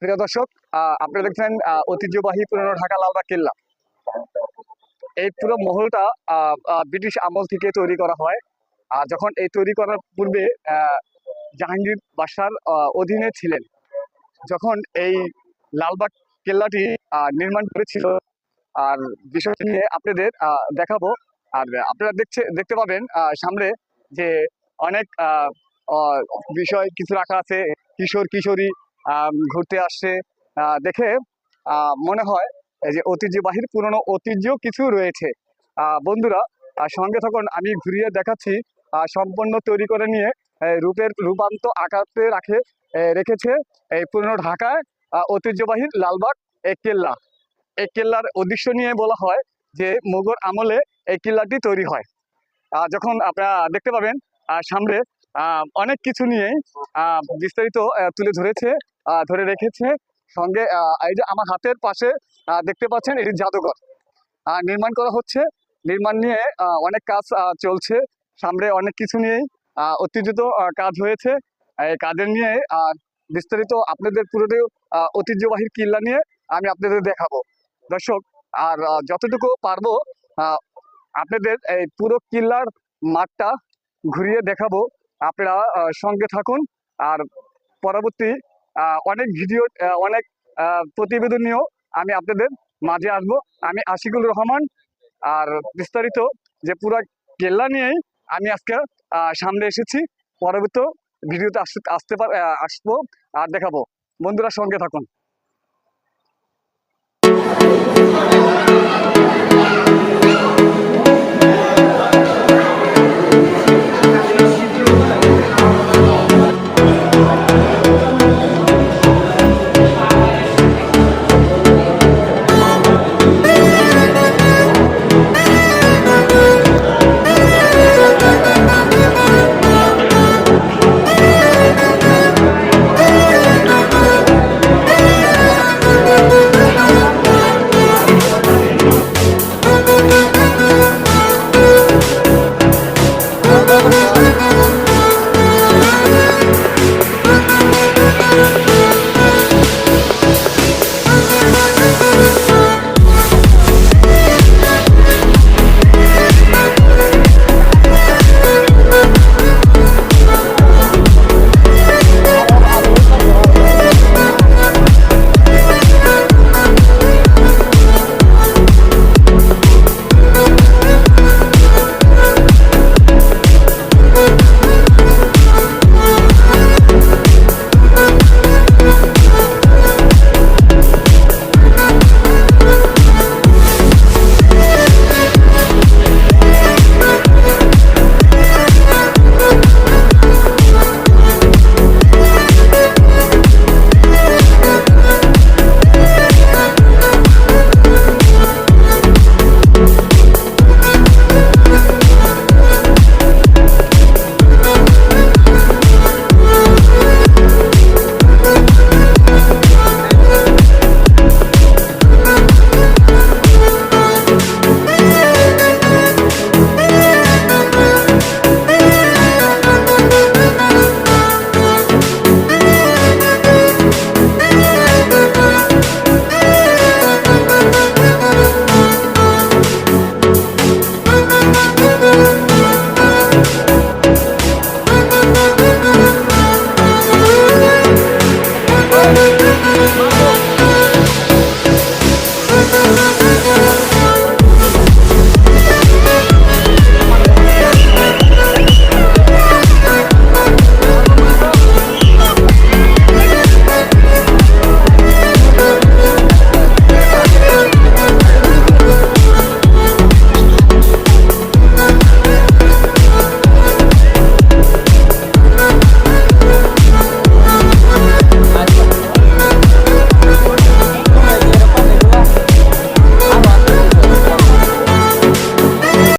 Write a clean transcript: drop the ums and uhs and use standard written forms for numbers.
প্রিয় দর্শক, আপনারা দেখছেন ঐতিহ্যবাহী পুরনো ঢাকা লালবাগ কেল্লা। এই পুরো মহলটা ব্রিটিশ আমল থেকে তৈরি করা হয়। আর যখন এই তৈরি করার পূর্বে জাহাঙ্গীর বাদশার অধীনে ছিলেন। যখন এই লালবাগ কেল্লাটি নির্মাণ করেছিল, আর বিষয়টি নিয়ে আপনাদের দেখাবো। আর আপনারা দেখতে পাবেন সামনে যে অনেক বিষয় কিছু রাখা আছে। কিশোর কিশোরী ঘুরতে আসছে, দেখে মনে হয় যে ঐতিহ্যবাহী পুরনো ঐতিহ্য কিছু রয়েছে। বন্ধুরা সঙ্গে থাকুন, আমি ঘুরিয়ে দেখাচ্ছি। সম্পূর্ণ তৈরি করে নিয়ে রূপান্ত আকারে রেখেছে এই পুরনো ঢাকায় ঐতিহ্যবাহী লালবাগ এই কেল্লা। এই কেল্লার উদ্দেশ্য নিয়ে বলা হয় যে মুঘল আমলে এই কেল্লাটি তৈরি হয়। যখন আপনারা দেখতে পাবেন সামনে অনেক কিছু নিয়েই বিস্তারিত তুলে ধরে রেখেছে। সঙ্গে এই যে আমার হাতের পাশে দেখতে পাচ্ছেন, এটি জাদুঘর নির্মাণ করা হচ্ছে। নির্মাণ নিয়ে অনেক কাজ চলছে। সামনে অনেক কিছু নিয়েই ঐতিহ্যত কাজ হয়েছে। এই কাজের নিয়ে বিস্তারিত আপনাদের পুরোটি ঐতিহ্যবাহী কিল্লা নিয়ে আমি আপনাদের দেখাবো দর্শক। আর যতটুকু পারবো আপনাদের এই পুরো কিল্লার মাঠটা ঘুরিয়ে দেখাবো। আপনারা সঙ্গে থাকুন। আর পরবর্তী অনেক ভিডিও, অনেক প্রতিবেদন নিয়েও আমি আপনাদের মাঝে আসবো। আমি আশিকুল রহমান। আর বিস্তারিত যে পুরো কেল্লা নিয়েই আমি আজকে সামনে এসেছি। পরবর্তী ভিডিওতে আসবো আর দেখাবো। বন্ধুরা সঙ্গে থাকুন।